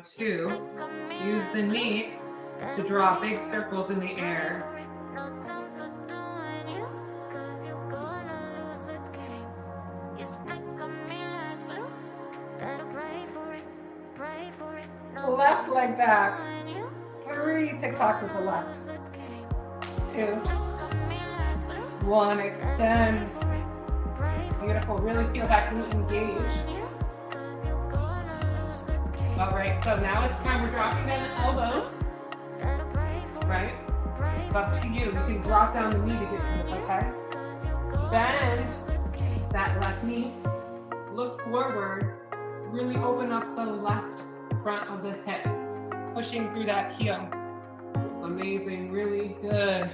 going to use the knee to draw big circles in the air. Left leg back. 3 TikToks with the left. 2, 1, extend. Beautiful, really feel that glute engaged. All right, so now it's time we're dropping down the elbows. Right? It's up to you. You can drop down the knee to get to this, okay? Bend that left knee. Look forward. Really open up the left front of the hip. Pushing through that heel. Amazing, really good.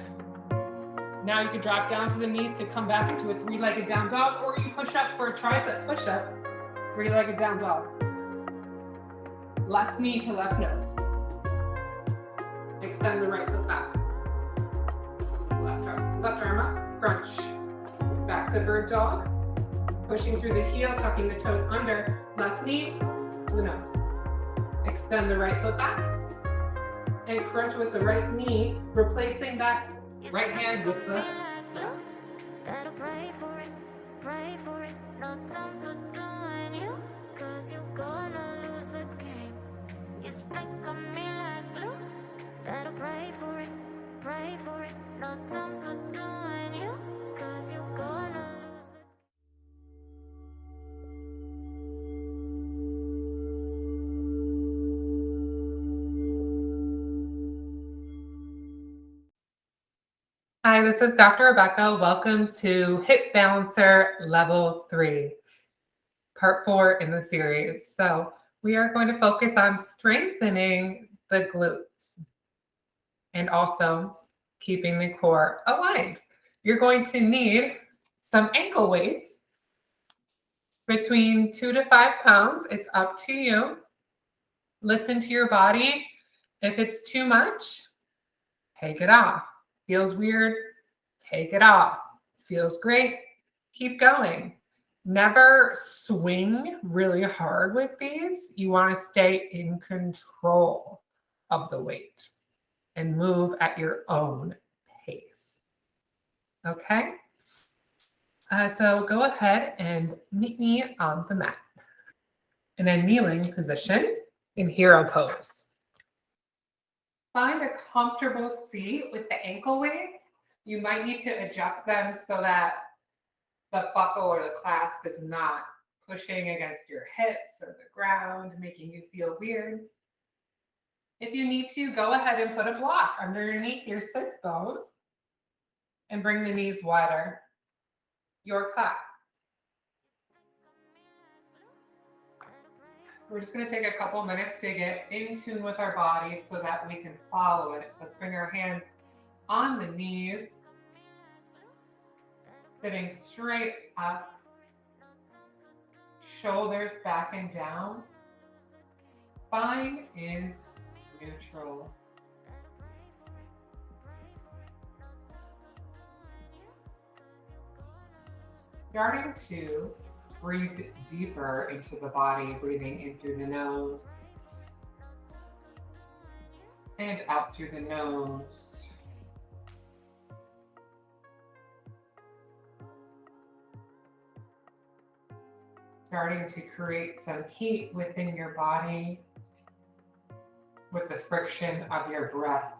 Now you can drop down to the knees to come back into a 3-legged down dog, or you push up for a tricep push-up, 3-legged down dog. Left knee to left nose. Extend the right foot back. Left arm up, crunch. Back to bird dog. Pushing through the heel, tucking the toes under. Left knee to the nose. Extend the right foot back. And crunch with the right knee, replacing that right hand with the left. Better pray for it, no time for doing you, cause you're gonna lose the game. You stick on me like glue. Better pray for it, no time for doing you, cause you're gonna lose the game. Hi, this is Dr. Rebecca. Welcome to Hip Balancer Level 3, Part 4 in the series. So we are going to focus on strengthening the glutes and also keeping the core aligned. You're going to need some ankle weights between 2 to 5 pounds. It's up to you. Listen to your body. If it's too much, take it off. Feels weird, take it off. Feels great, keep going. Never swing really hard with these. You want to stay in control of the weight and move at your own pace. Okay? So go ahead and meet me on the mat in a kneeling position in hero pose. Find a comfortable seat with the ankle weights. You might need to adjust them so that the buckle or the clasp is not pushing against your hips or the ground, making you feel weird. If you need to, go ahead and put a block underneath your sits bones and bring the knees wider. Your clasp. We're just going to take a couple minutes to get in tune with our body so that we can follow it. Let's bring our hands on the knees, sitting straight up, shoulders back and down, spine in neutral. Starting to breathe deeper into the body, breathing in through the nose and out through the nose. Starting to create some heat within your body with the friction of your breath.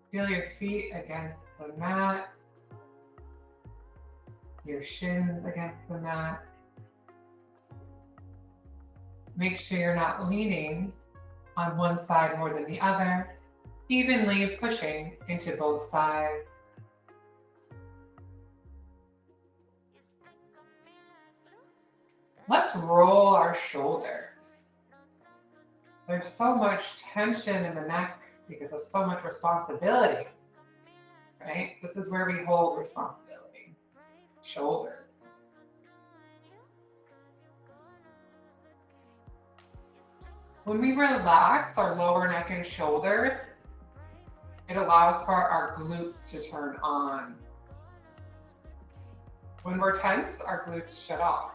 Feel your feet against the mat, your shins against the mat. Make sure you're not leaning on one side more than the other, evenly pushing into both sides. Let's roll our shoulders. There's so much tension in the neck because of so much responsibility, right? This is where we hold responsibility. Shoulders. When we relax our lower neck and shoulders, it allows for our glutes to turn on. When we're tense, our glutes shut off.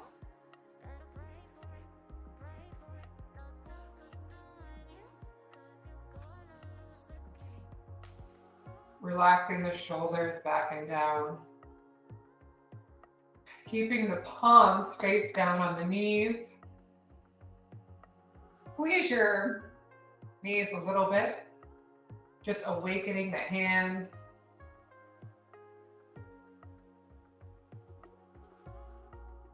Relaxing the shoulders back and down. Keeping the palms face down on the knees. Squeeze your knees a little bit. Just awakening the hands.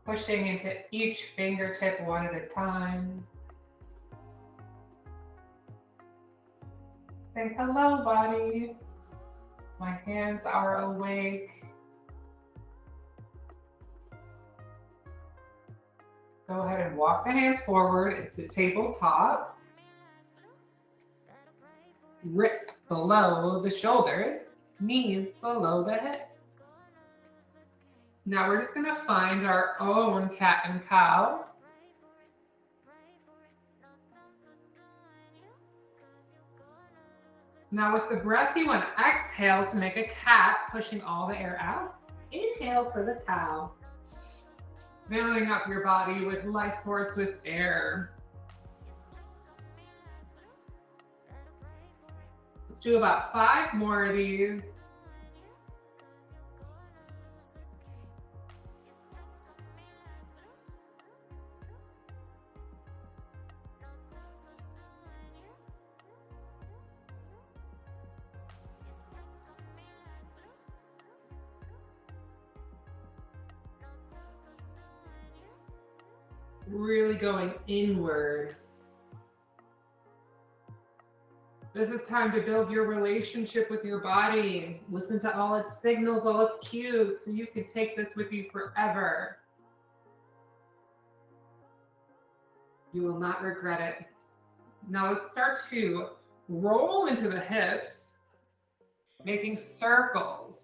Pushing into each fingertip one at a time. Say hello, body. My hands are awake. Go ahead and walk the hands forward. It's a tabletop. Wrists below the shoulders, knees below the hips. Now we're just gonna find our own cat and cow. Now with the breath, you want to exhale to make a cat, pushing all the air out. Inhale for the cow. Filling up your body with life force with air. Let's do about 5 more of these. Really going inward. This is time to build your relationship with your body. Listen to all its signals, all its cues, so you can take this with you forever. You will not regret it. Now let's start to roll into the hips, making circles.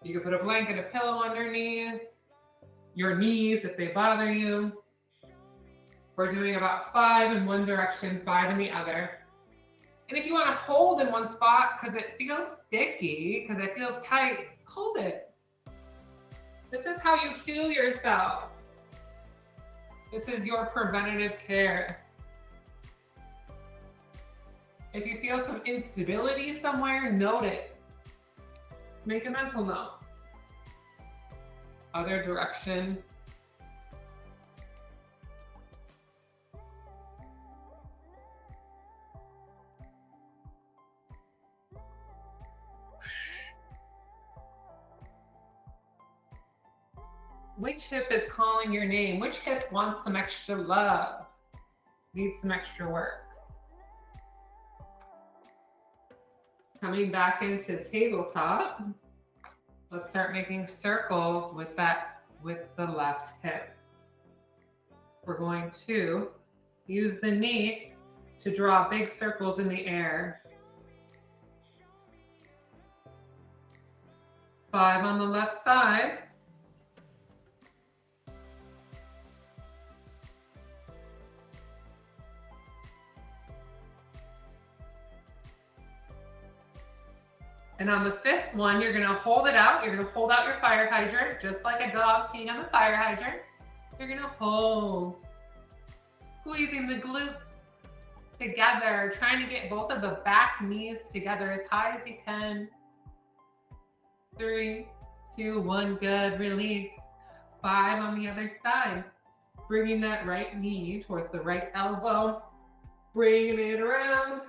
You can put a blanket, a pillow underneath, your knees if they bother you. We're doing about 5 in one direction, 5 in the other. And if you want to hold in one spot because it feels sticky, because it feels tight, hold it. This is how you heal yourself. This is your preventative care. If you feel some instability somewhere, note it. Make a mental note. Other direction. Which hip is calling your name? Which hip wants some extra love? Needs some extra work? Coming back into tabletop. Let's start making circles with the left hip. We're going to use the knee to draw big circles in the air. 5 on the left side. And on the 5th one, you're gonna hold it out. You're gonna hold out your fire hydrant, just like a dog peeing on the fire hydrant. You're gonna hold, squeezing the glutes together, trying to get both of the back knees together as high as you can. 3, 2, 1, good, release. 5 on the other side. Bringing that right knee towards the right elbow, bringing it around.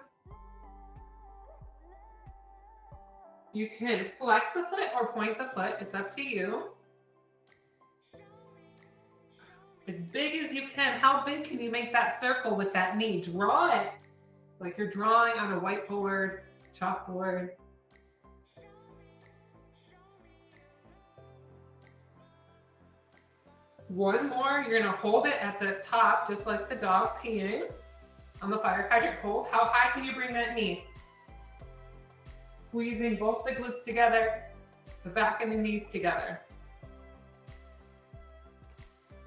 You can flex the foot or point the foot, it's up to you. As big as you can. How big can you make that circle with that knee? Draw it like you're drawing on a whiteboard, chalkboard. One more, you're gonna hold it at the top, just like the dog peeing on the fire hydrant. Hold, how high can you bring that knee? Squeezing both the glutes together, the back and the knees together.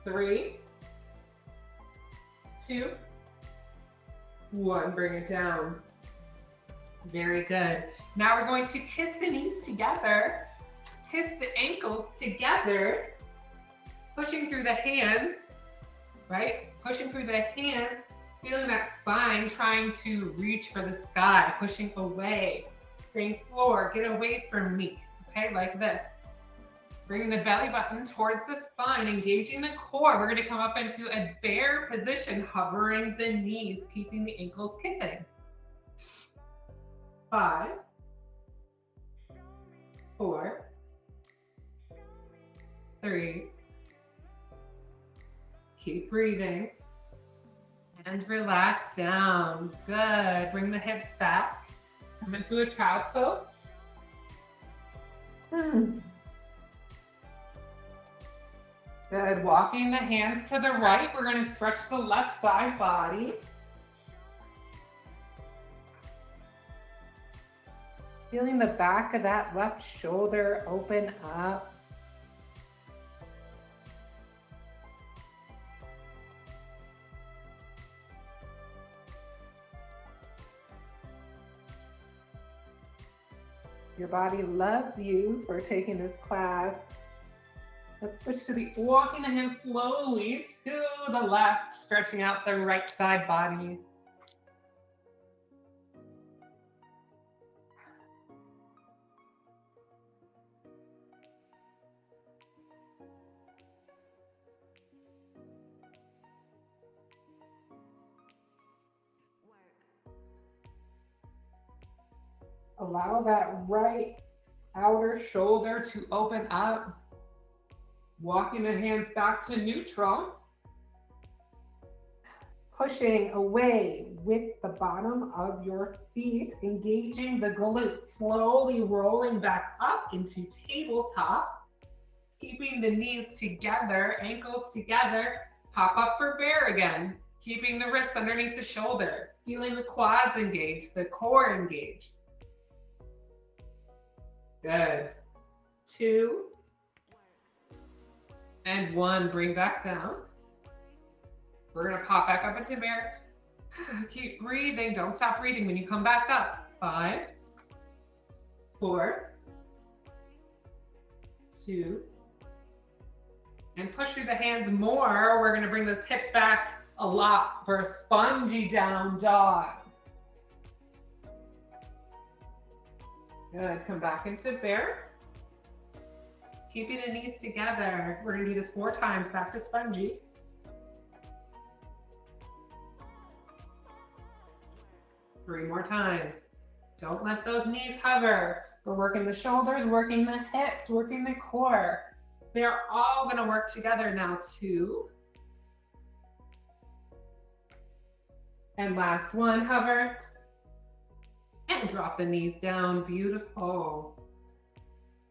3, 2, 1, bring it down. Very good. Now we're going to kiss the knees together, kiss the ankles together, pushing through the hands, right? Pushing through the hands, feeling that spine, trying to reach for the sky, pushing away. Bring floor, get away from me, okay, like this. Bringing the belly button towards the spine, engaging the core. We're gonna come up into a bear position, hovering the knees, keeping the ankles kissing. 5, 4, 3, keep breathing, and relax down. Good, bring the hips back. Come into a child's pose. Good, walking the hands to the right. We're gonna stretch the left side body. Feeling the back of that left shoulder open up. Your body loves you for taking this class. Let's switch to the walking the hands slowly to the left, stretching out the right side body. Allow that right outer shoulder to open up. Walking the hands back to neutral. Pushing away with the bottom of your feet, engaging the glutes, slowly rolling back up into tabletop. Keeping the knees together, ankles together. Pop up for bear again. Keeping the wrists underneath the shoulder. Feeling the quads engaged, the core engaged. Good. 2 and 1. Bring back down. We're going to pop back up into bear. Keep breathing. Don't stop breathing when you come back up. 5, 4, 2, and push through the hands more. We're going to bring those hips back a lot for a spongy down dog. Good. Come back into bear. Keeping the knees together. We're going to do this 4 times. Back to spongy. Three more times. Don't let those knees hover. We're working the shoulders, working the hips, working the core. They're all going to work together now. 2. And last one, hover. And drop the knees down. Beautiful.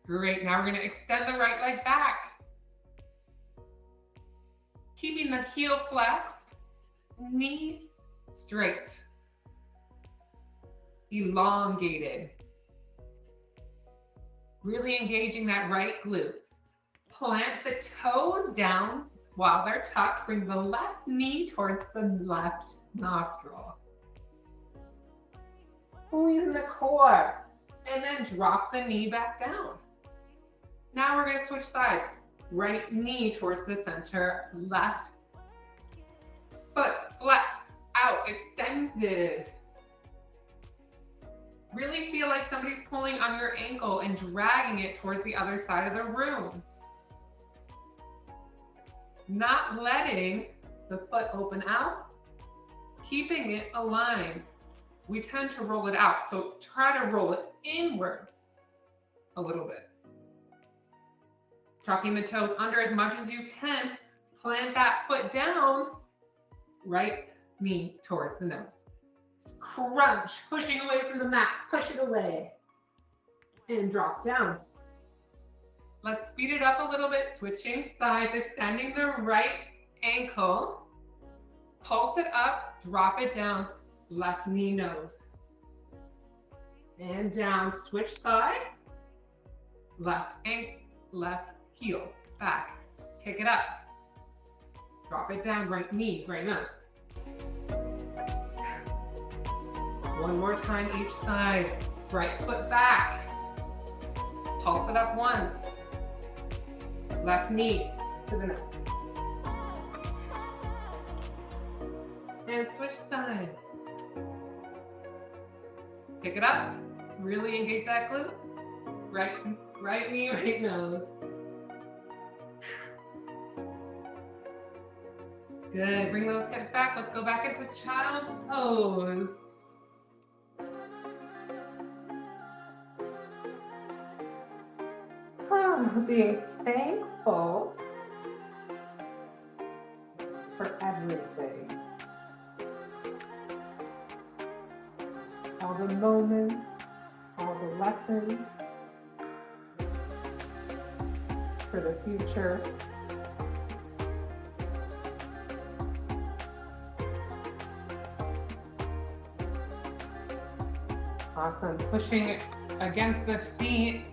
Great. Now we're going to extend the right leg back. Keeping the heel flexed, knee straight. Elongated. Really engaging that right glute. Plant the toes down while they're tucked. Bring the left knee towards the left nostril. Squeeze the core. And then drop the knee back down. Now we're going to switch sides. Right knee towards the center, left foot flexed, out, extended. Really feel like somebody's pulling on your ankle and dragging it towards the other side of the room. Not letting the foot open out, keeping it aligned. We tend to roll it out, so try to roll it inwards a little bit. Tucking the toes under as much as you can. Plant that foot down. Right knee towards the nose. Crunch, pushing away from the mat. Push it away. And drop down. Let's speed it up a little bit. Switching sides, extending the right ankle. Pulse it up, drop it down. Left knee nose. And down, switch side. Left ankle, left heel, back, kick it up, drop it down, right knee, right nose. One more time each side. Right foot back. Pulse it up once. Left knee to the neck. And switch sides. Pick it up. Really engage that glute. Right knee, right nose. Good. Bring those hips back. Let's go back into child's pose. Being thankful for everything. All the moments, all the lessons, for the future. Awesome. Pushing against the feet,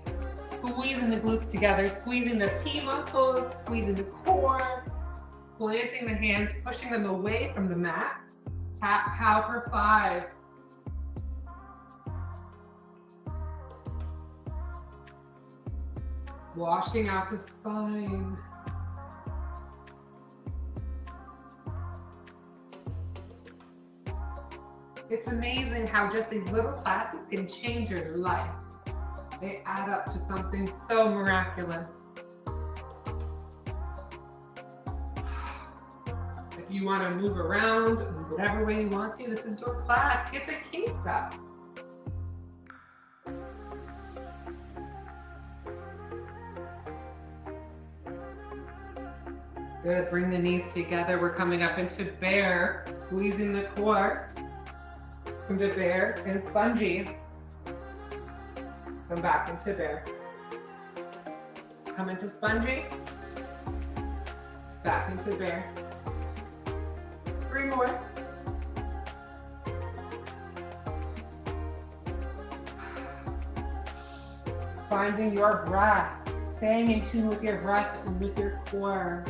squeezing the glutes together, squeezing the P muscles, squeezing the core, planting the hands, pushing them away from the mat. Cat cow for 5. Washing out the spine. It's amazing how just these little classes can change your life. They add up to something so miraculous. If you want to move around in whatever way you want to, this is your class. Get the kinks up. Good. Bring the knees together. We're coming up into bear, squeezing the core. Into bear and spongy. Come back into bear. Come into spongy. Back into bear. 3 more. Finding your breath. Staying in tune with your breath and with your core.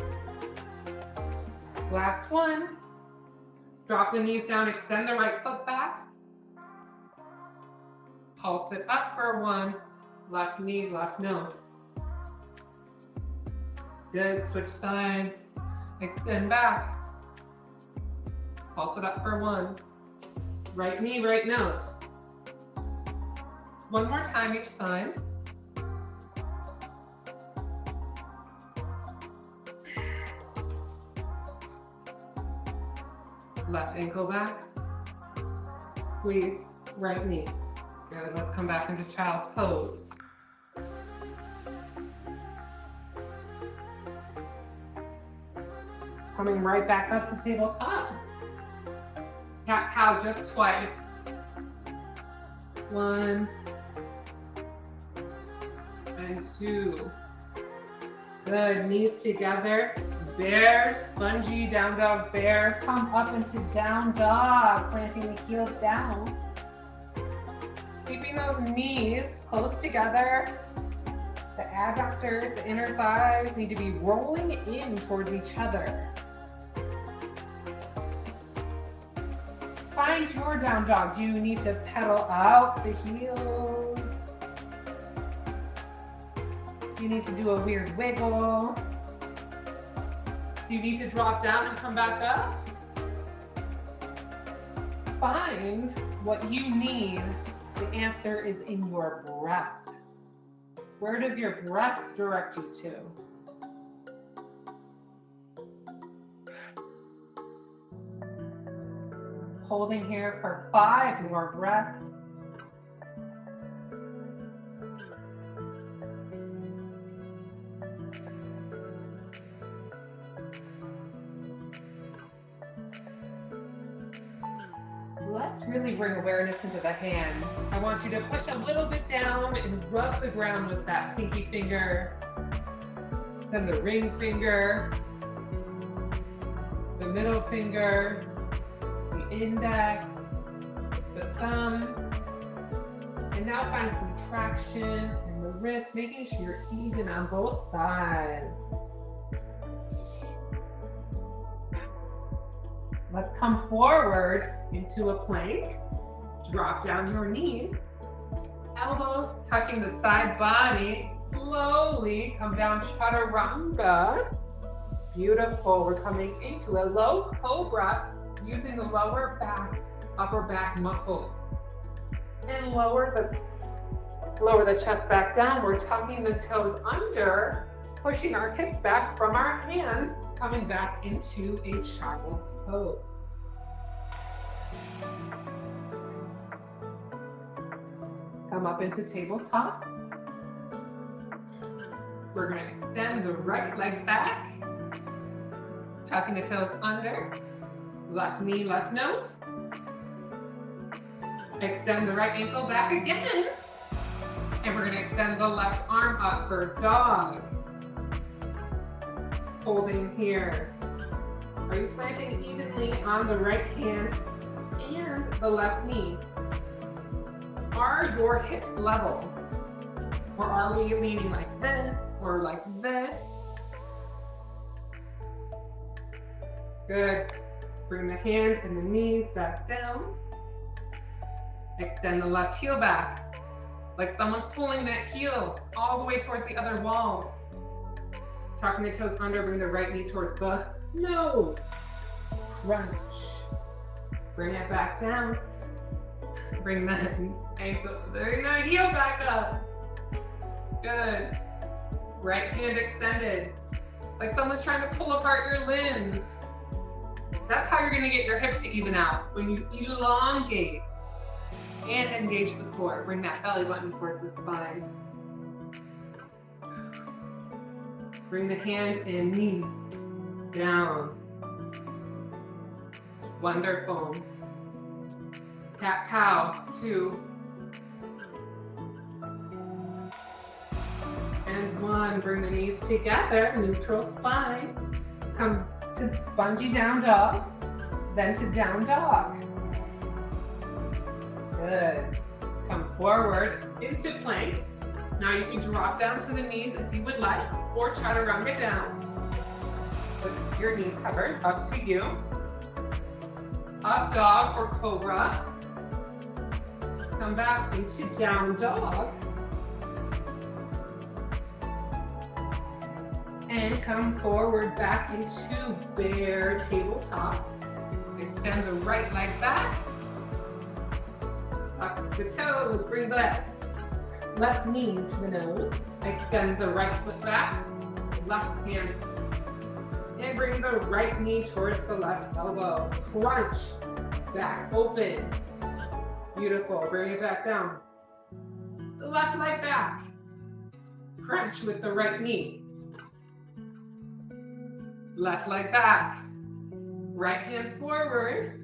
Last one. Drop the knees down, extend the right foot back. Pulse it up for 1. Left knee, left nose. Good, switch sides. Extend back. Pulse it up for 1. Right knee, right nose. 1 more time each side. Left ankle back. Squeeze, right knee. Good, let's come back into child's pose. Coming right back up to tabletop. Cat cow just twice. 1 and 2. Good, knees together. Bear, spongy, down dog, bear. Come up into down dog, planting the heels down. Keeping those knees close together. The adductors, the inner thighs need to be rolling in towards each other. Find your down dog. Do you need to pedal out the heels? Do you need to do a weird wiggle? Do you need to drop down and come back up? Find what you need. The answer is in your breath. Where does your breath direct you to? Holding here for 5 more breaths. Let's really bring awareness into the hands. I want you to push a little bit down and rub the ground with that pinky finger, then the ring finger, the middle finger, the index, the thumb, and now find some traction in the wrist, making sure you're even on both sides. Let's come forward into a plank. Drop down your knees. elbows touching the side body. Slowly come down chaturanga. Beautiful. We're coming into a low cobra using the lower back, upper back muscle. And lower the chest back down. We're tucking the toes under, pushing our hips back from our hands, coming back into a child's pose. Come up into tabletop. We're going to extend the right leg back, tucking the toes under, left knee, left nose. Extend the right ankle back again. And we're going to extend the left arm up for dog. Holding here. Are you planting evenly on the right hand and the left knee? Are your hips level? Or are we leaning like this or like this? Good. Bring the hands and the knees back down. Extend the left heel back, like someone's pulling that heel all the way towards the other wall. Tucking the toes under, bring the right knee towards the nose. Crunch. Bring it back down. Bring that ankle, bring that heel back up. Good. Right hand extended, like someone's trying to pull apart your limbs. That's how you're going to get your hips to even out, when you elongate and engage the core. Bring that belly button towards the spine. Bring the hand and knee down. Wonderful. Cat cow, 2. And 1. Bring the knees together, neutral spine. Come to spongy down dog, then to down dog. Good. Come forward into plank. Now you can drop down to the knees if you would like, or chaturanga down. With your knees covered, up to you. Up dog or cobra. Come back into down dog. And come forward back into bear tabletop. Extend the right leg back. Tuck the toes, bring the left knee to the nose. Extend the right foot back, left hand. And bring the right knee towards the left elbow. Crunch, back open. Beautiful, bring it back down. The left leg back. Crunch with the right knee. Left leg back. Right hand forward.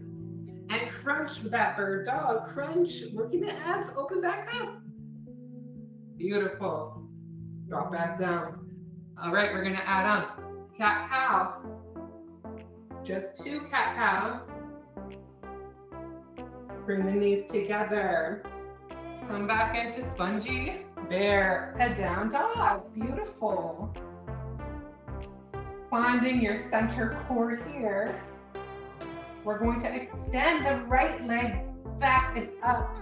And crunch with that bird dog. Crunch, working the abs, open back up. Beautiful. Drop back down. All right, we're gonna add on cat cow. Just 2 cat cows. Bring the knees together. Come back into spongy bear. Head down dog. Beautiful. Finding your center core here. We're going to extend the right leg back and up.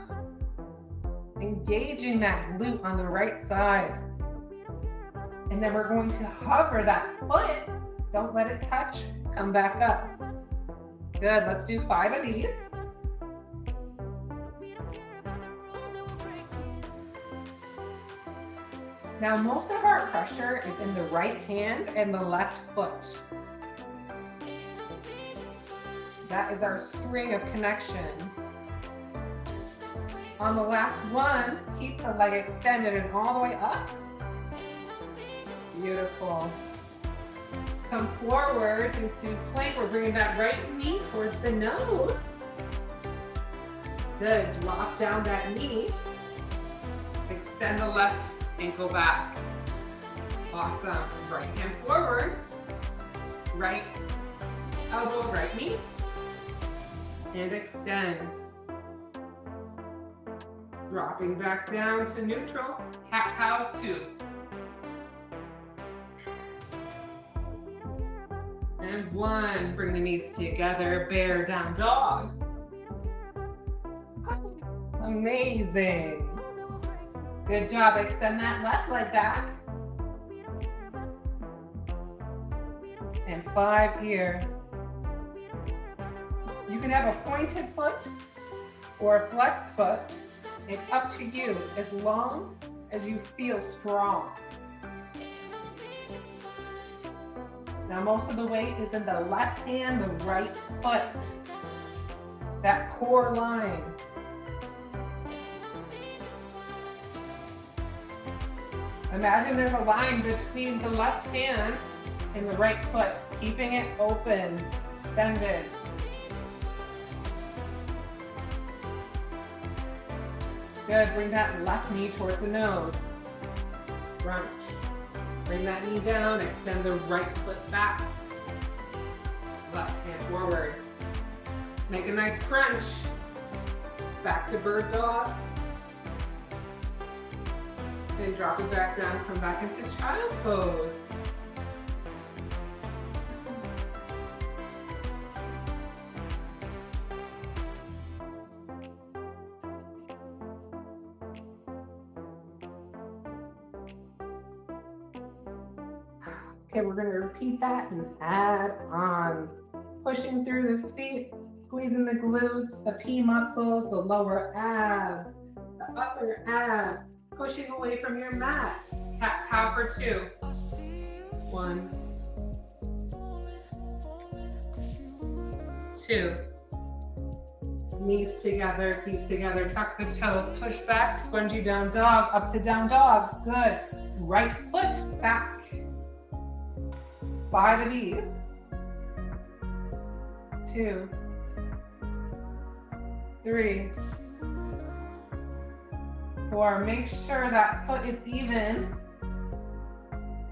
Engaging that glute on the right side. And then we're going to hover that foot. Don't let it touch. Come back up. Good, let's do 5 of these. Now most of our pressure is in the right hand and the left foot. That is our string of connection. On the last one, keep the leg extended and all the way up. Beautiful. Come forward into plank. We're bringing that right knee towards the nose. Good. Drop down that knee. Extend the left ankle back. Awesome. Right hand forward. Right elbow, right knee. And extend. Dropping back down to neutral. Cat cow 2. And 1. Bring the knees together. Bear down dog. Amazing. Good job. Extend that left leg back. And 5 here. You can have a pointed foot or a flexed foot. It's up to you as long as you feel strong. Now most of the weight is in the left hand, the right foot. That core line. Imagine there's a line between the left hand and the right foot, keeping it open, extended. Good, bring that left knee towards the nose. Crunch. Bring that knee down, extend the right foot back. Left hand forward. Make a nice crunch. Back to bird dog. And drop it back down, come back into child pose. Okay, we're going to repeat that and add on. Pushing through the feet, squeezing the glutes, the P muscles, the lower abs, the upper abs. Pushing away from your mat. Cat-cow for 2. 1, 2. Knees together, feet together, tuck the toes, push back, spongy down dog, up to down dog. Good. Right foot back. 5 of these. 2, 3, 4. Make sure that foot is even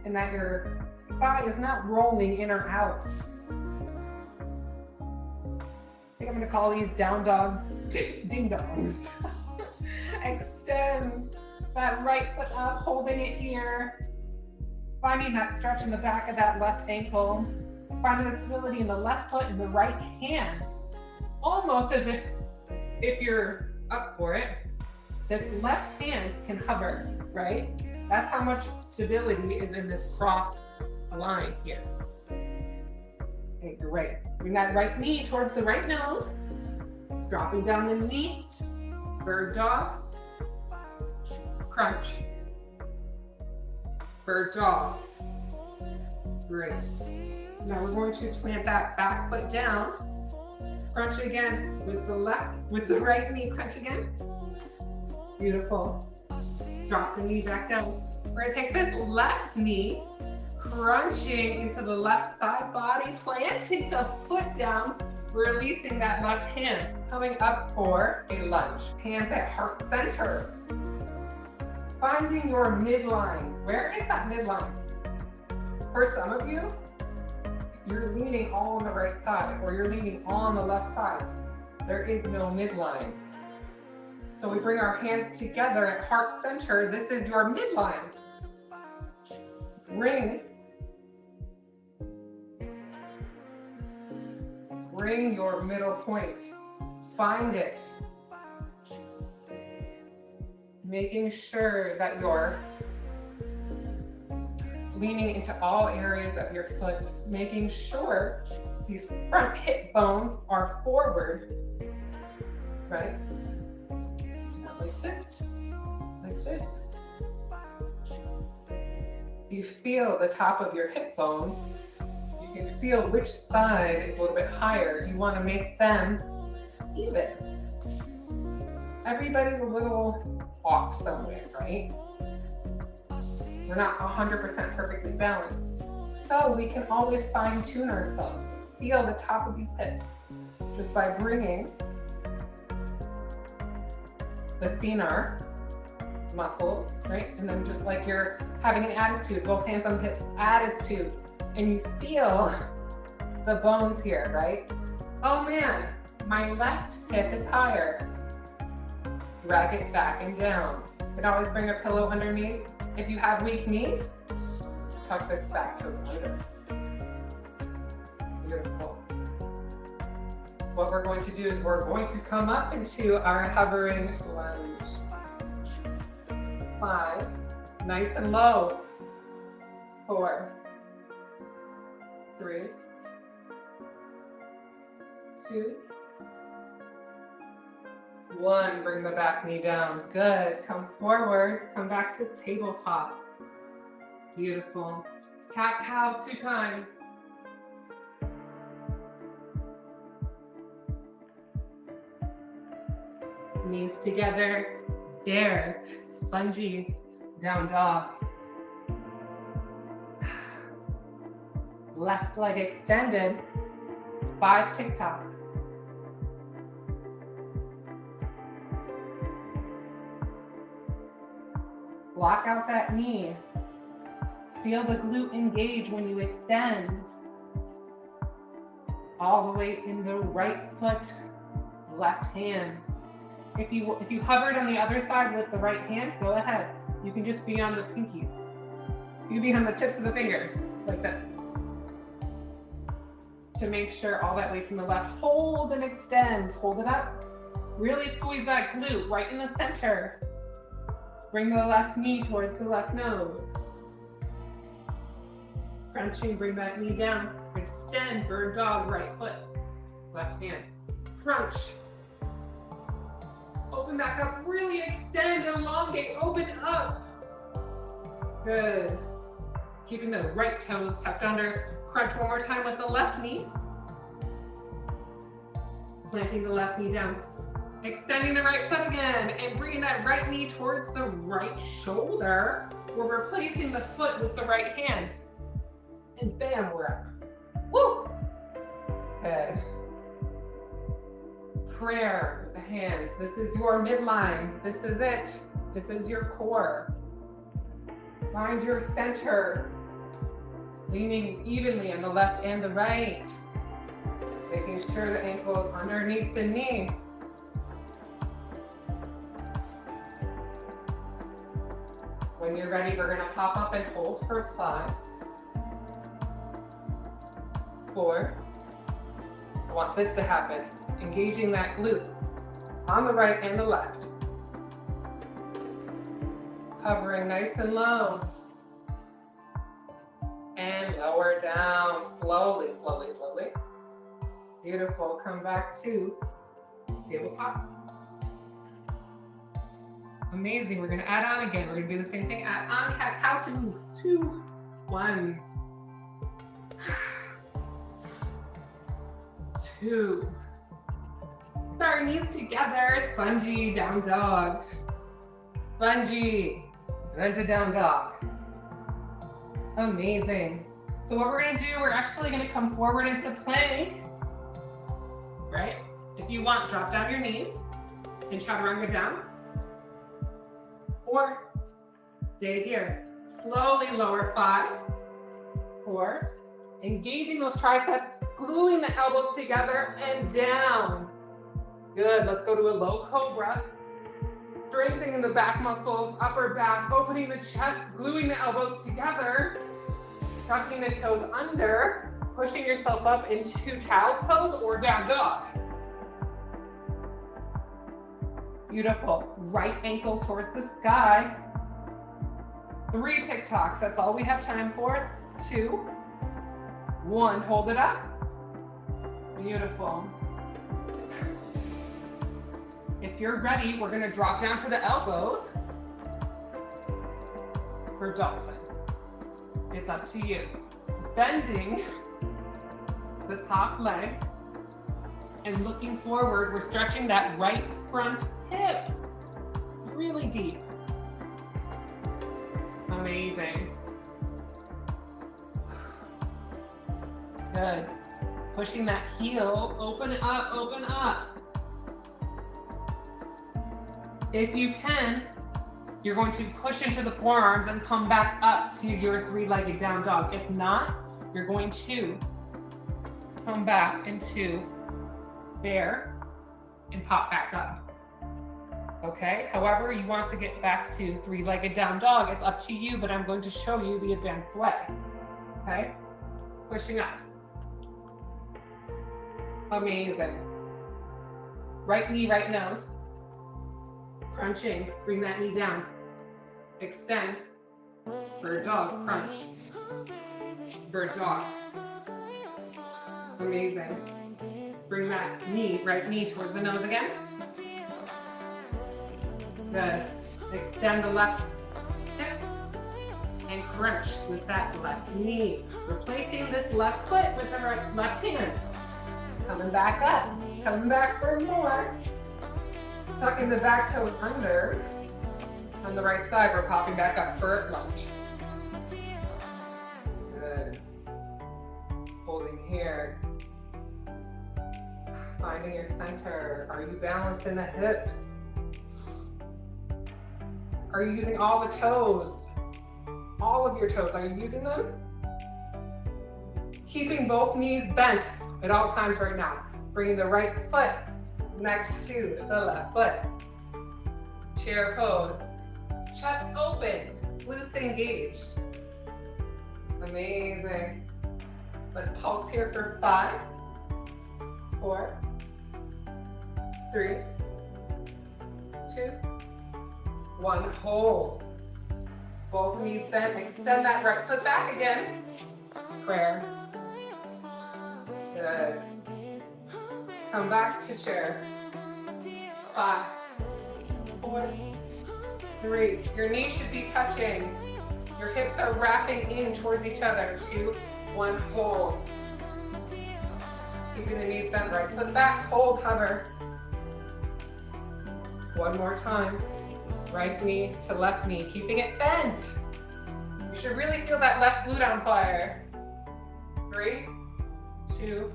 and that your thigh is not rolling in or out. I think I'm going to call these down dog ding dongs. Extend that right foot up, holding it here. Finding that stretch in the back of that left ankle. Finding the stability in the left foot and the right hand. Almost as if you're up for it, this left hand can hover, right? That's how much stability is in this cross line here. Okay, great. Bring that right knee towards the right nose. Dropping down the knee. Bird dog. Crunch. Bird dog. Great. Now we're going to plant that back foot down. Crunch again with the right knee. Crunch again. Beautiful. Drop the knee back down. We're going to take this left knee, crunching into the left side body, planting the foot down, releasing that left hand, coming up for a lunge. Hands at heart center. Finding your midline. Where is that midline? For some of you, you're leaning all on the right side or you're leaning all on the left side. There is no midline. So we bring our hands together at heart center. This is your midline. Bring your middle point. Find it. Making sure that you're leaning into all areas of your foot. Making sure these front hip bones are forward, right? Like this, like this. You feel the top of your hip bones. You can feel which side is a little bit higher. You want to make them even. Everybody's a little off somewhere, right? We're not 100% perfectly balanced. So we can always fine tune ourselves. Feel the top of these hips just by bringing the thenar muscles, right? And then just like you're having an attitude, both hands on the hips, attitude. And you feel the bones here, right? Oh man, my left hip is higher. Drag it back and down. You can always bring a pillow underneath. If you have weak knees, tuck the back toes under. Beautiful. What we're going to do is we're going to come up into our hovering lunge. 5, nice and low. 4, 3, 2, 1. Bring the back knee down. Good. Come forward. Come back to tabletop. Beautiful. Cat-cow 2 times. Knees together. There. Spongy. Down dog. Left leg extended. 5 TikToks. Block out that knee. Feel the glute engage when you extend. All the way in the right foot, left hand. If you hovered on the other side with the right hand, go ahead. You can just be on the pinkies. You can be on the tips of the fingers, like this. To make sure all that weight's in the left. Hold and extend. Hold it up. Really squeeze that glute right in the center. Bring the left knee towards the left nose. Crunching, bring that knee down. Extend, bird dog, right foot. Left hand. Crunch. Open back up, really extend, elongate, open up. Good. Keeping the right toes tucked under. Crunch one more time with the left knee. Planting the left knee down. Extending the right foot again and bringing that right knee towards the right shoulder. We're replacing the foot with the right hand. And bam, we're up. Woo! Good. Prayer with the hands. This is your midline. This is it. This is your core. Find your center. Leaning evenly on the left and the right. Making sure the ankle is underneath the knee. When you're ready, we're going to pop up and hold for 5, 4. I want this to happen. Engaging that glute on the right and the left. Hovering nice and low. And lower down. Slowly, slowly, slowly. Beautiful. Come back to tabletop. Amazing. We're going to add on again. We're going to do the same thing. Add on, cat-cow, 2, 1. 2. Our knees together. Spongy, down dog. Spongy, then to down dog. Amazing. So what we're going to do, we're actually going to come forward into plank. Right? If you want, drop down your knees and chaturanga down. Or stay here. Slowly lower 5, 4. Engaging those triceps, gluing the elbows together and down. Good. Let's go to a low cobra. Strengthening the back muscles, upper back, opening the chest, gluing the elbows together, tucking the toes under, pushing yourself up into child's pose or down dog. Beautiful. Right ankle towards the sky. 3 TikToks. That's all we have time for. 2, 1. Hold it up. Beautiful. If you're ready, we're going to drop down to the elbows for dolphin. It's up to you. Bending the top leg and looking forward, we're stretching that right front hip really deep. Amazing. Good. Pushing that heel, open up, open up. If you can, you're going to push into the forearms and come back up to your 3-legged down dog. If not, you're going to come back into bear and pop back up. Okay? However, you want to get back to 3-legged down dog, it's up to you, but I'm going to show you the advanced way. Okay? Pushing up. Amazing. Right knee, right nose. Crunching, bring that knee down. extend, bird dog, crunch, bird dog. Amazing. Bring that knee, right knee towards the nose again. Good. Extend the left hip and crunch with that left knee. Replacing this left foot with the left hand. Coming back up. Coming back for more. Tucking the back toes under. On the right side, we're popping back up for a lunge. Good. Holding here. Finding your center. Are you balanced in the hips? Are you using all the toes? All of your toes, are you using them? Keeping both knees bent at all times right now. Bringing the right foot next to the left foot. Chair pose. Chest open, glutes engaged. Amazing. Let's pulse here for 5, 4, 3, 2, 1. Hold. Both knees bent. Extend that right foot back again. Prayer. Good. Come back to chair. 5, 4, 3. Your knees should be touching. Your hips are wrapping in towards each other. 2, 1. Hold. Keeping the knees bent. Right foot back. Hold. Hover. One more time. Right knee to left knee. Keeping it bent. You should really feel that left glute on fire. 3, 2,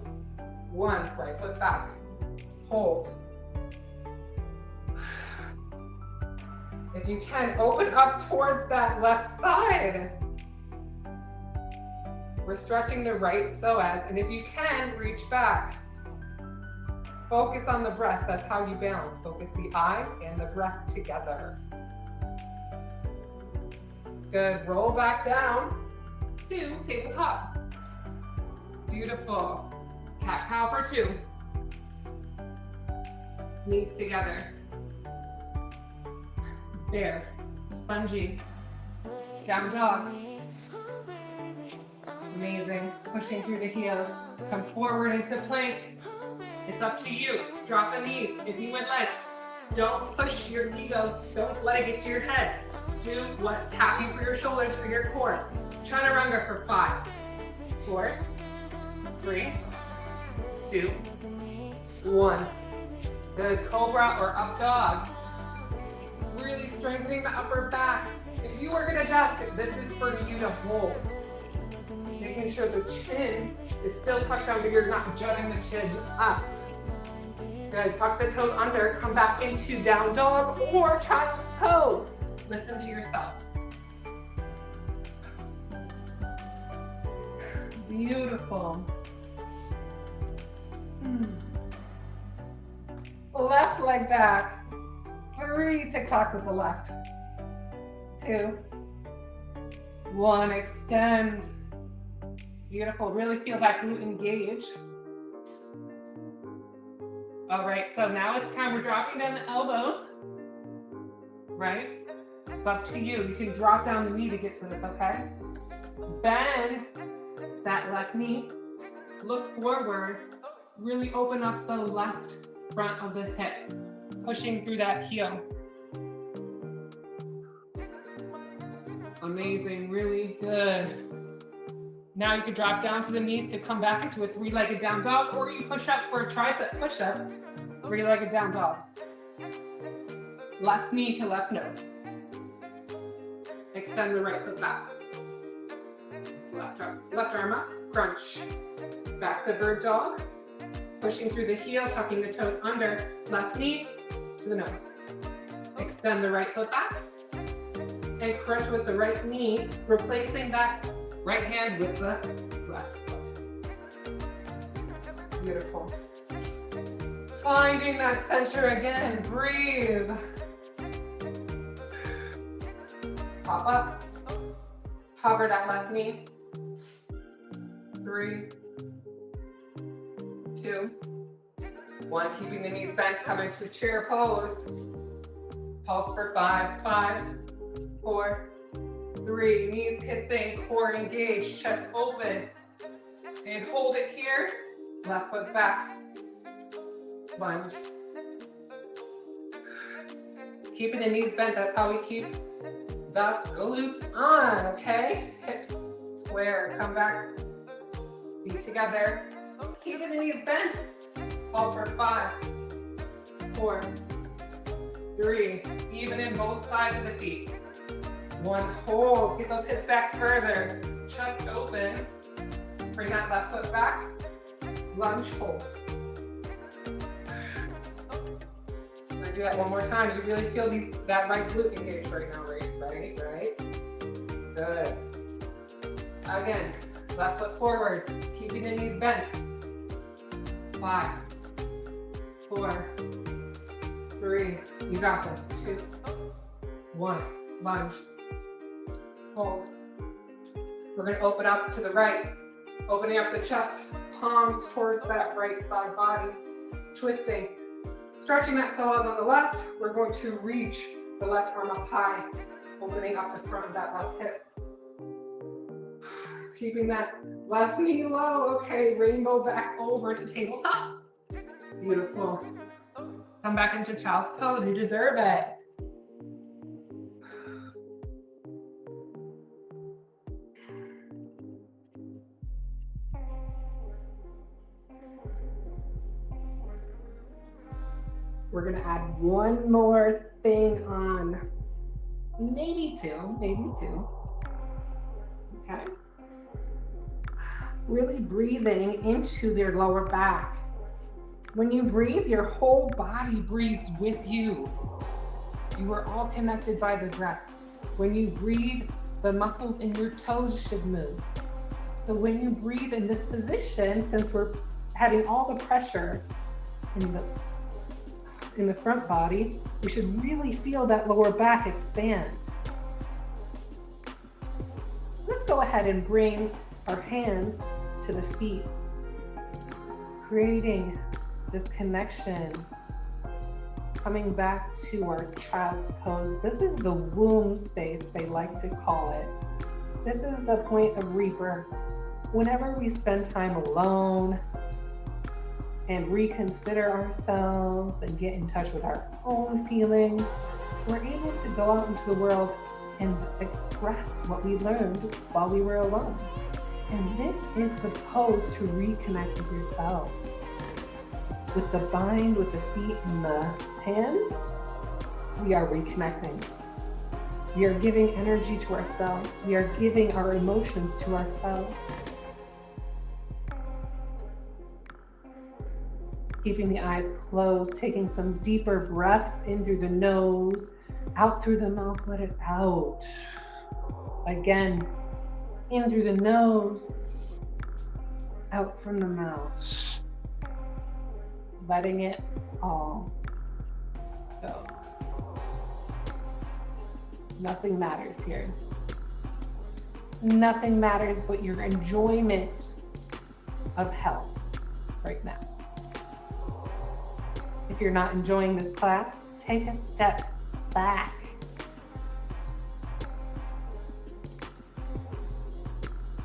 1. Right foot back. Hold. If you can, open up towards that left side. We're stretching the right psoas, and if you can, reach back. Focus on the breath. That's how you balance. Focus the eyes and the breath together. Good. Roll back down to tabletop. Beautiful. Cat-cow for 2. Knees together. Bear. Spongy. Down dog. Amazing. Pushing through the heels. Come forward into plank. It's up to you. Drop the knees if you would like. Don't push your ego. Don't let it get to your head. Do what's happy for your shoulders, for your core. Chaturanga for 5, 4, 3, 2, 1. Good. Cobra or up dog. Really strengthening the upper back. If you are going to dust, this is for you to hold. Making sure the chin is still tucked under. You're not jutting the chin up. Good. Tuck the toes under. Come back into down dog or child's pose. Listen to yourself. Beautiful. Left leg back. 3 TikToks with the left. 2, 1. Extend. Beautiful. Really feel that glute engage. All right, so now it's time. We're dropping down the elbows. Right? It's up to you. You can drop down the knee to get to this, okay? Bend that left knee. Look forward. Really open up the left front of the hip. Pushing through that heel. Amazing, really good. Now you can drop down to the knees to come back into a 3-legged down dog, or you push up for a tricep push-up, 3-legged down dog. Left knee to left nose. Extend the right foot back. Left arm up, crunch. Back to bird dog. Pushing through the heel, tucking the toes under, left knee to the nose. Extend the right foot back. And crunch with the right knee, replacing that right hand with the left foot. Beautiful. Finding that center again, breathe. Pop up. Hover that left knee. 3, 2, 1. Keeping the knees bent, come into chair pose. Pulse for 5, 5, 4, 3, knees kissing, core engaged, chest open. And hold it here, left foot back, lunge. Keeping the knees bent, that's how we keep the glutes on, okay? Hips square, come back, feet together. Keeping the knees bent, hold for 5, 4, 3, even in both sides of the feet. 1, hold, get those hips back further, chest open. Bring that left foot back, lunge, hold. We're gonna do that one more time. You really feel that right glute engaged right now, right? Good. Again, left foot forward, keeping the knees bent. 5, 4, 3, you got this. 2, 1, lunge, hold. We're gonna open up to the right. Opening up the chest, palms towards that right side body, twisting. Stretching that psoas on the left, we're going to reach the left arm up high, opening up the front of that left hip. Keeping that left knee low, okay, rainbow back over to tabletop. Beautiful. Come back into child's pose, you deserve it. We're gonna add one more thing on, maybe two, okay? Really breathing into their lower back. When you breathe, your whole body breathes with you. You are all connected by the breath. When you breathe, the muscles in your toes should move. So when you breathe in this position, since we're having all the pressure in the front body, we should really feel that lower back expand. Let's go ahead and bring our hands to the feet, creating this connection, coming back to our child's pose. This is the womb space, they like to call it. This is the point of rebirth. Whenever we spend time alone, and reconsider ourselves and get in touch with our own feelings, we're able to go out into the world and express what we learned while we were alone. And this is the pose to reconnect with yourself. With the bind, with the feet and the hands, we are reconnecting. We are giving energy to ourselves. We are giving our emotions to ourselves. Keeping the eyes closed, taking some deeper breaths in through the nose, out through the mouth, let it out. Again, in through the nose, out from the mouth. Letting it all go. Nothing matters here. Nothing matters but your enjoyment of health right now. If you're not enjoying this class, take a step back.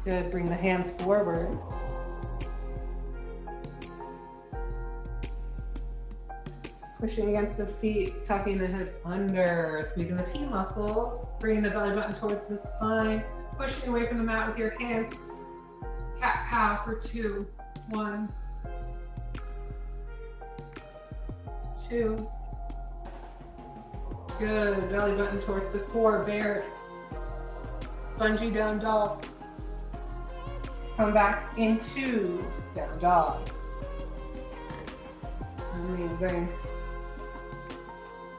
Good, bring the hands forward. Pushing against the feet, tucking the hips under, squeezing the P muscles, bringing the belly button towards the spine, pushing away from the mat with your hands. Cat-cow for 2, 1, 2. Good, belly button towards the core, bear. Spongy down dog. Come back into down dog. Amazing.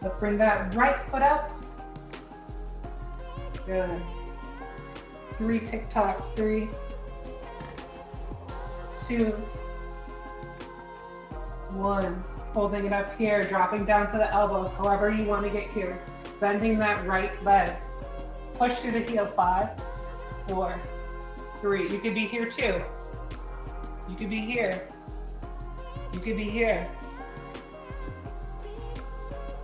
Let's bring that right foot up. Good. 3 TikToks, 3, 2, 1. Holding it up here, dropping down to the elbows, however you want to get here. Bending that right leg. Push through the heel, 5, 4, 3. You could be here too. You could be here. You could be here.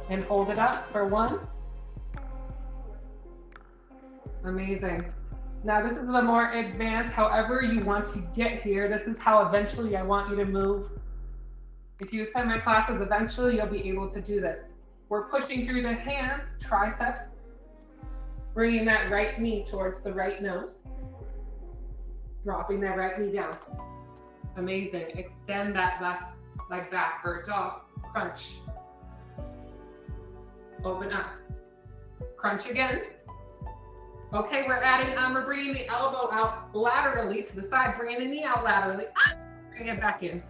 And hold it up for 1, Amazing. Now this is the more advanced, however you want to get here. This is how eventually I want you to move. If you attend my classes, eventually you'll be able to do this. We're pushing through the hands, triceps, bringing that right knee towards the right nose, dropping that right knee down. Amazing. Extend that left leg back for a dog. Crunch. Open up. Crunch again. Okay, we're bringing the elbow out laterally to the side, bringing the knee out laterally. Bring it back in.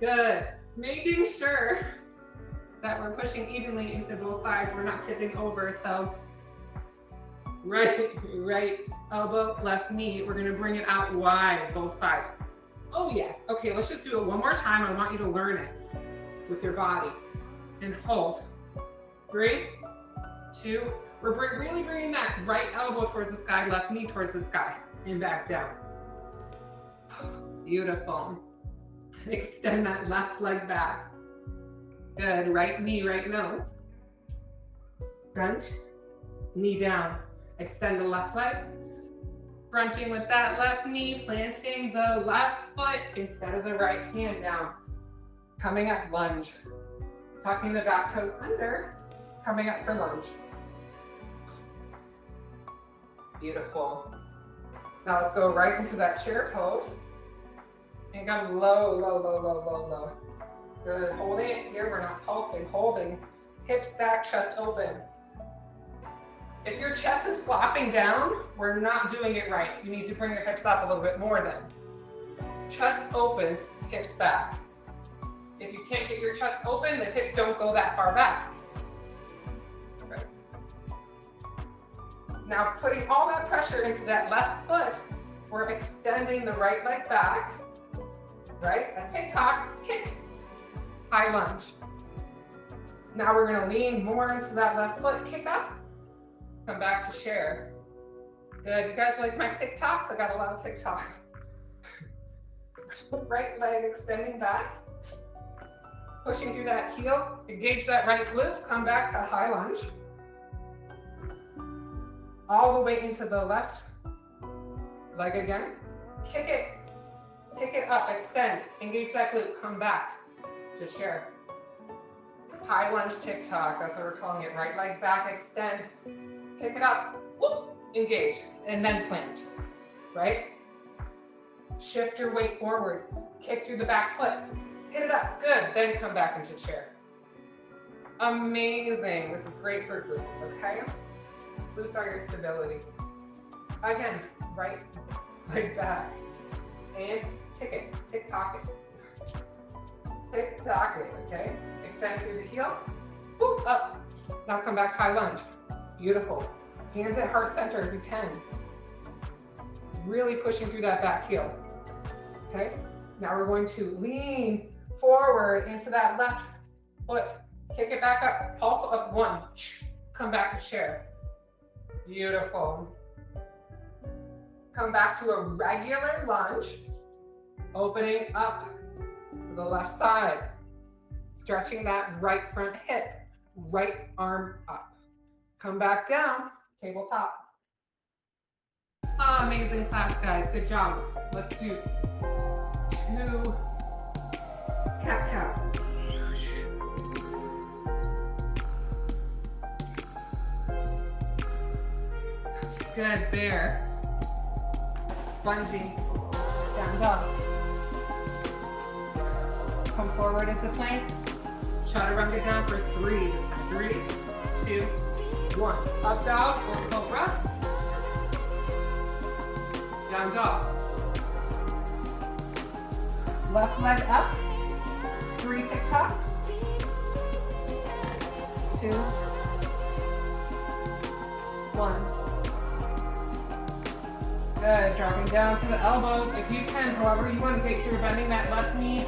Good. Making sure that we're pushing evenly into both sides. We're not tipping over. So right elbow, left knee. We're gonna bring it out wide, both sides. Oh yes. Okay, let's just do it one more time. I want you to learn it with your body. And hold. 3, 2. We're really bringing that right elbow towards the sky, left knee towards the sky, and back down. Beautiful. Extend that left leg back. Good. Right knee, right nose. Crunch. Knee down. Extend the left leg. Crunching with that left knee, planting the left foot instead of the right hand down. Coming up, lunge. Tucking the back toes under. Coming up for lunge. Beautiful. Now let's go right into that chair pose. And come low, low, low, low, low, low. Good. Holding it here. We're not pulsing. Holding. Hips back, chest open. If your chest is flopping down, we're not doing it right. You need to bring your hips up a little bit more then. Chest open, hips back. If you can't get your chest open, the hips don't go that far back. Right. Now putting all that pressure into that left foot, we're extending the right leg back. Right? A tick-tock, kick, high lunge. Now we're gonna lean more into that left foot, kick up, come back to chair. Good, you guys like my TikToks? I got a lot of TikToks. Right leg extending back, pushing through that heel, engage that right glute, come back to high lunge. All the way into the left leg again, kick it up, extend, engage that glute, come back to chair. High lunge TikTok, that's what we're calling it. Right leg back, extend, kick it up, whoop, engage, and then plant, right? Shift your weight forward, kick through the back foot, hit it up, good, then come back into chair. Amazing, this is great for glutes, okay? Glutes are your stability. Again, right leg back, and kick it, tick-tock it. Tick-tock it, okay? Extend through the heel, whoop, up. Now come back, high lunge. Beautiful. Hands at heart center if you can. Really pushing through that back heel. Okay? Now we're going to lean forward into that left foot. Kick it back up. Pulse up 1. Come back to chair. Beautiful. Come back to a regular lunge. Opening up to the left side. Stretching that right front hip. Right arm up. Come back down, tabletop. Amazing class, guys. Good job. Let's do 2 cat-cow. Good, bear. Spongy. Down dog. Come forward into plank. Chaturanga down for 3. 3, 2, 1. Up dog or cobra. Down dog. Left leg up. 3 TikToks. 2, 1. Good. Dropping down to the elbows. If you can, however you want to get through, bending that left knee,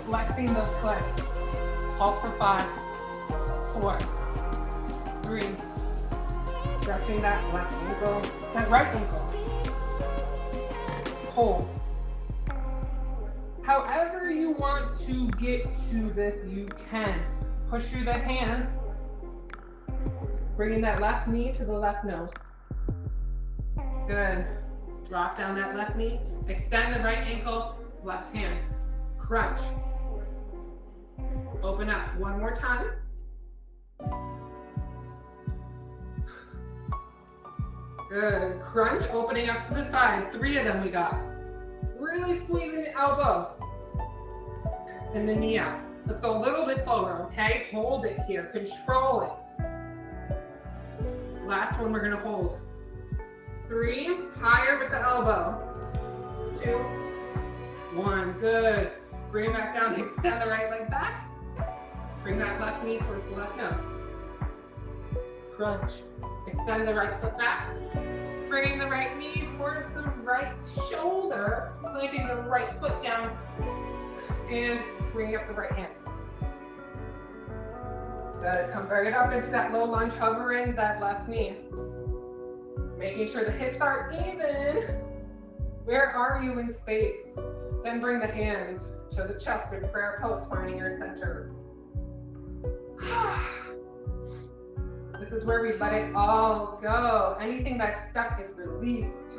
flexing those legs. Pulse for 5, 4, 3. Stretching that left ankle, that right ankle. Hold. However you want to get to this, you can. Push through the hands, bringing that left knee to the left nose. Good. Drop down that left knee. Extend the right ankle, left hand. Crunch. Open up one more time. Good. Crunch, opening up to the side. 3 of them we got. Really squeezing the elbow. And the knee out. Let's go a little bit slower, okay? Hold it here. Control it. Last one we're going to hold. 3. Higher with the elbow. 2. 1. Good. Bring it back down. Extend the right leg back. Bring that left knee towards the left nose. Crunch. Extend the right foot back. Bring the right knee towards the right shoulder. Planting the right foot down. And bring up the right hand. Good. Come bring it up into that low lunge, hovering that left knee. Making sure the hips are even. Where are you in space? Then bring the hands to the chest in prayer pose, finding your center. This is where we let it all go. Anything that's stuck is released.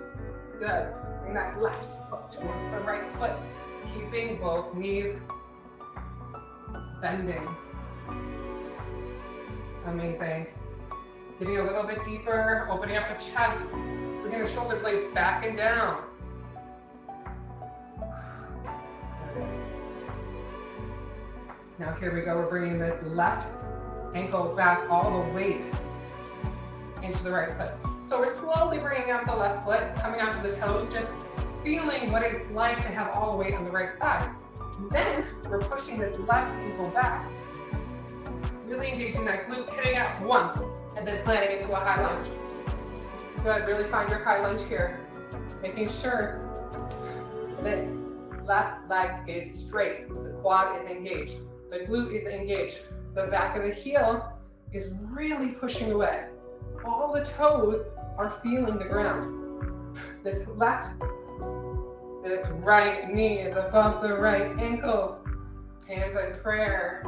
Good. Bring that left foot towards the right foot. Keeping both knees bending. Amazing. Getting a little bit deeper, opening up the chest. Bringing the shoulder blades back and down. Now here we go, we're bringing this left ankle back all the way into the right foot. So we're slowly bringing up the left foot, coming onto the toes, just feeling what it's like to have all the weight on the right side. Then we're pushing this left ankle back, really engaging that glute, hitting it once, and then planting into a high lunge. Good, really find your high lunge here. Making sure this left leg is straight, the quad is engaged, the glute is engaged, the back of the heel is really pushing away. All the toes are feeling the ground. This right knee is above the right ankle. Hands in prayer.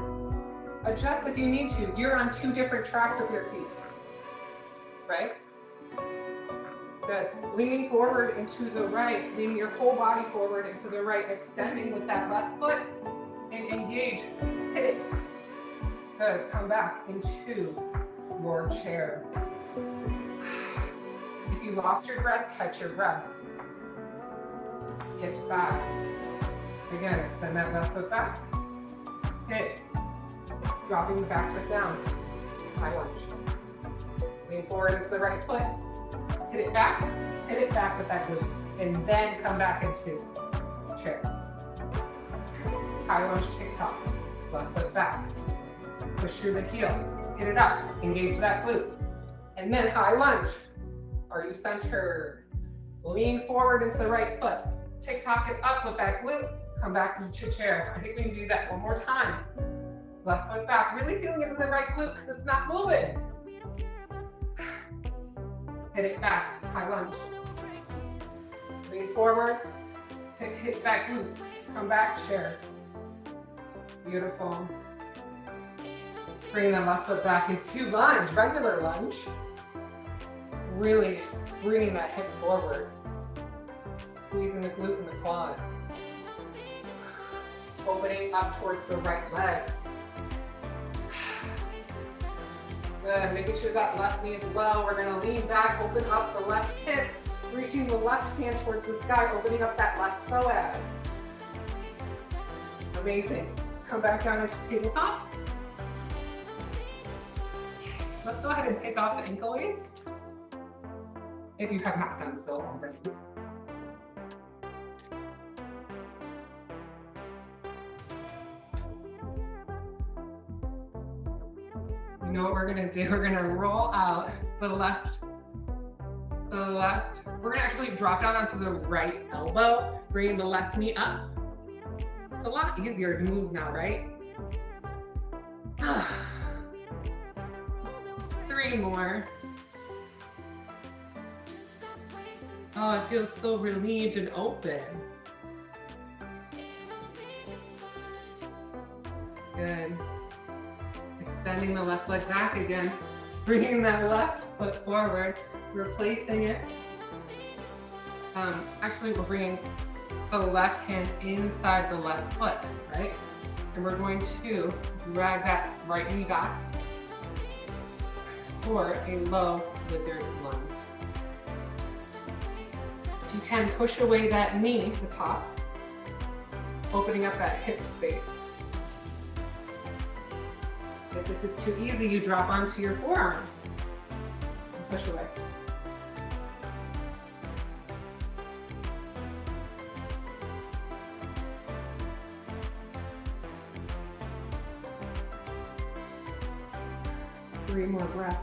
Adjust if you need to. You're on 2 different tracks with your feet, right? Good. Leaning forward into the right, leaning your whole body forward into the right, extending with that left foot, and engage. Hit it. Good. Come back into your chair. If you lost your breath, catch your breath. Hips back. Again, extend that left foot back. Hit it. Dropping the back foot down. High lunge. Lean forward into the right foot. Hit it back with that glute. And then come back into chair. High lunge, tick-tock. Left foot back. Push through the heel. Hit it up. Engage that glute. And then high lunge. Are you centered? Lean forward into the right foot. Tick-tock it up with that glute. Come back into chair. I think we can do that one more time. Left foot back. Really feeling it in the right glute because it's not moving. Hit it back. High lunge. Lean forward. Hit back glute. Come back, chair. Beautiful. Bring the left foot back into lunge, regular lunge. Really bringing that hip forward. Squeezing the glute and the quad. Opening up towards the right leg. Good, making sure that left knee is low. We're gonna lean back, open up the left hip, reaching the left hand towards the sky, opening up that left psoas. Amazing. Come back down into tabletop. Let's go ahead and take off the ankle weights, if you have not done so already. You know what we're gonna do? We're gonna roll out the left. We're gonna actually drop down onto the right elbow, bringing the left knee up. It's a lot easier to move now, right? 3 more. Oh, it feels so relieved and open. Good. Extending the left leg back again. Bringing that left foot forward. Replacing it. Actually, we're bringing the left hand inside the left foot, right? And we're going to drag that right knee back for a low lizard lunge. If you can, push away that knee, the top, opening up that hip space. If this is too easy, you drop onto your forearm and push away. Three more breaths.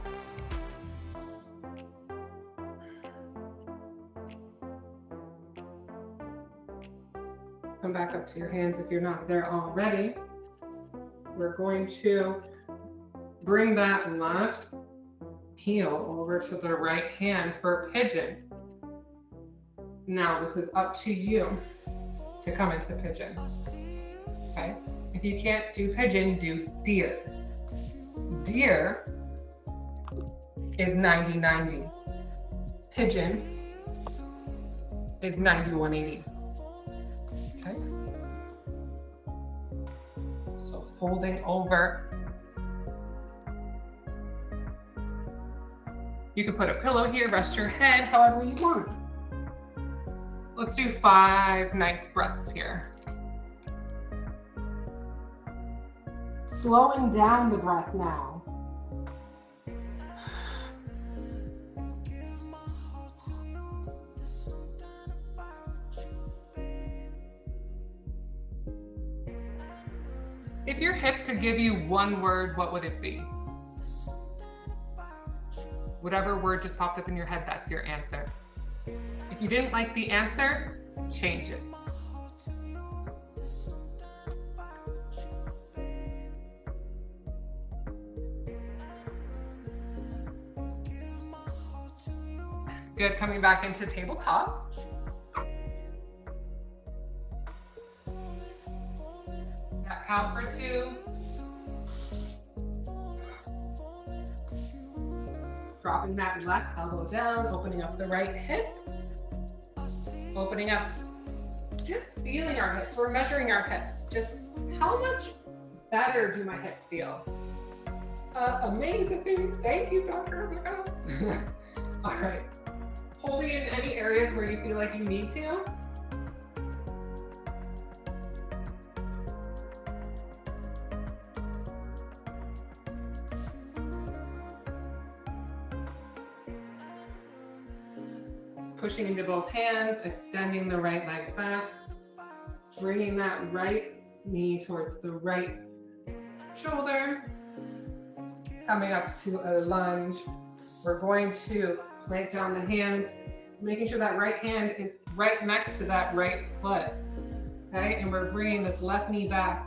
Come back up to your hands if you're not there already. We're going to bring that left heel over to the right hand for pigeon. Now this is up to you to come into pigeon. Okay? If you can't do pigeon, do deer. Deer is 90-90. Pigeon is 90-180. Okay? So folding over. You can put a pillow here, rest your head however you want. Let's do 5 nice breaths here. Slowing down the breath now. If your hip could give you one word, what would it be? Whatever word just popped up in your head, that's your answer. If you didn't like the answer, change it. Good, coming back into tabletop. That cow for 2. Dropping that left elbow down, opening up the right hip. Opening up, just feeling our hips. We're measuring our hips. Just how much better do my hips feel? Amazing. Thank you, Dr. Rebecca. All right. Holding in any areas where you feel like you need to. Pushing into both hands, extending the right leg back, bringing that right knee towards the right shoulder, coming up to a lunge. We're going to plant down the hands, making sure that right hand is right next to that right foot, okay? And we're bringing this left knee back,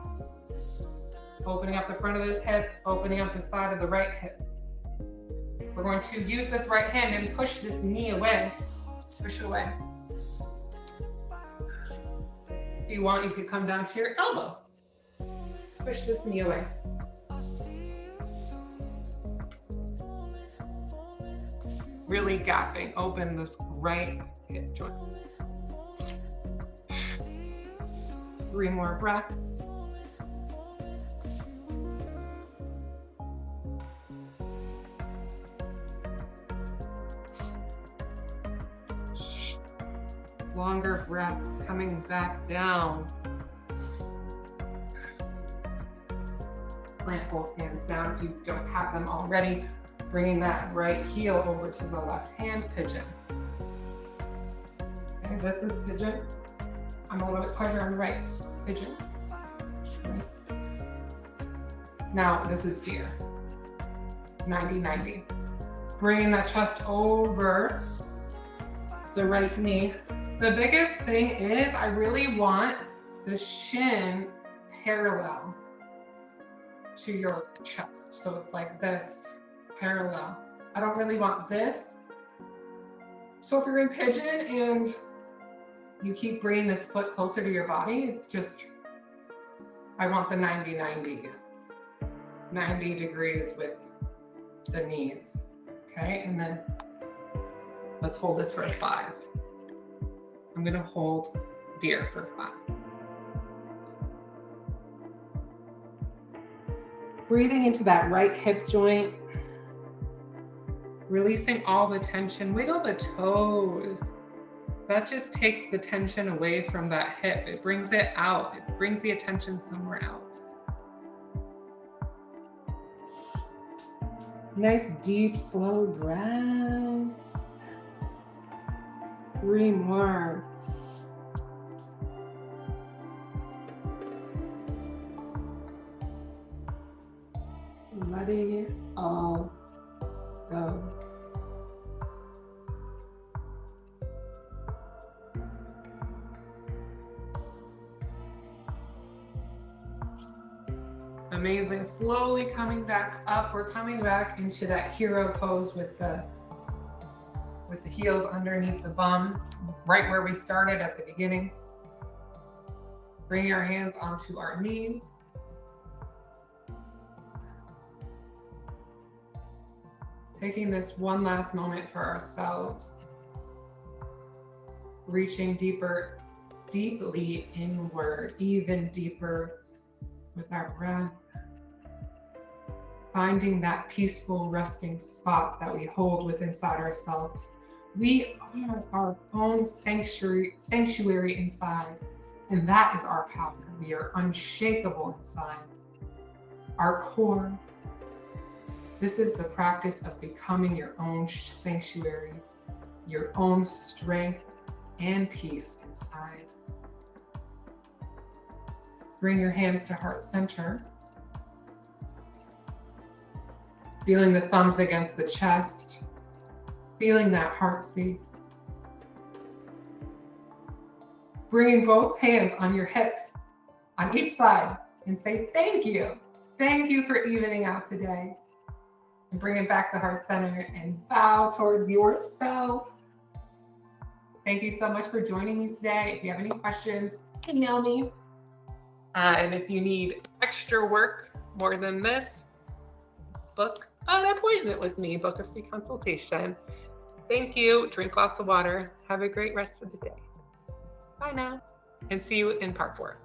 opening up the front of this hip, opening up the side of the right hip. We're going to use this right hand and push this knee away. Push away. If you want, you could come down to your elbow. Push this knee away. Really gapping open this right hip joint. 3 more breaths. Longer breaths coming back down. Plant both hands down if you don't have them already. Bringing that right heel over to the left hand, pigeon. Okay, this is pigeon. I'm a little bit tighter on the right, pigeon. Okay. Now this is deer. 90-90. Bringing that chest over the right knee. The biggest thing is I really want the shin parallel to your chest. So it's like this, parallel. I don't really want this. So if you're in pigeon and you keep bringing this foot closer to your body, it's just, I want the 90-90. 90 degrees with the knees. Okay, and then let's hold this for a 5. I'm going to hold deer for 5. Breathing into that right hip joint. Releasing all the tension. Wiggle the toes. That just takes the tension away from that hip. It brings it out. It brings the attention somewhere else. Nice, deep, slow breaths. 3 more. Letting it all go. Amazing. Slowly coming back up. We're coming back into that hero pose with the heels underneath the bum, right where we started at the beginning. Bring our hands onto our knees. Taking this one last moment for ourselves. Reaching deeper, deeply inward, even deeper with our breath. Finding that peaceful resting spot that we hold within inside ourselves. We are our own sanctuary inside, and that is our power. We are unshakable inside. Our core. This is the practice of becoming your own sanctuary, your own strength and peace inside. Bring your hands to heart center. Feeling the thumbs against the chest. Feeling that heart space. Bringing both hands on your hips on each side and say thank you. Thank you for evening out today. And bring it back to heart center and bow towards yourself. Thank you so much for joining me today. If you have any questions, email me. And if you need extra work more than this, book an appointment with me, book a free consultation. Thank you. Drink lots of water. Have a great rest of the day. Bye now. And see you in part 4.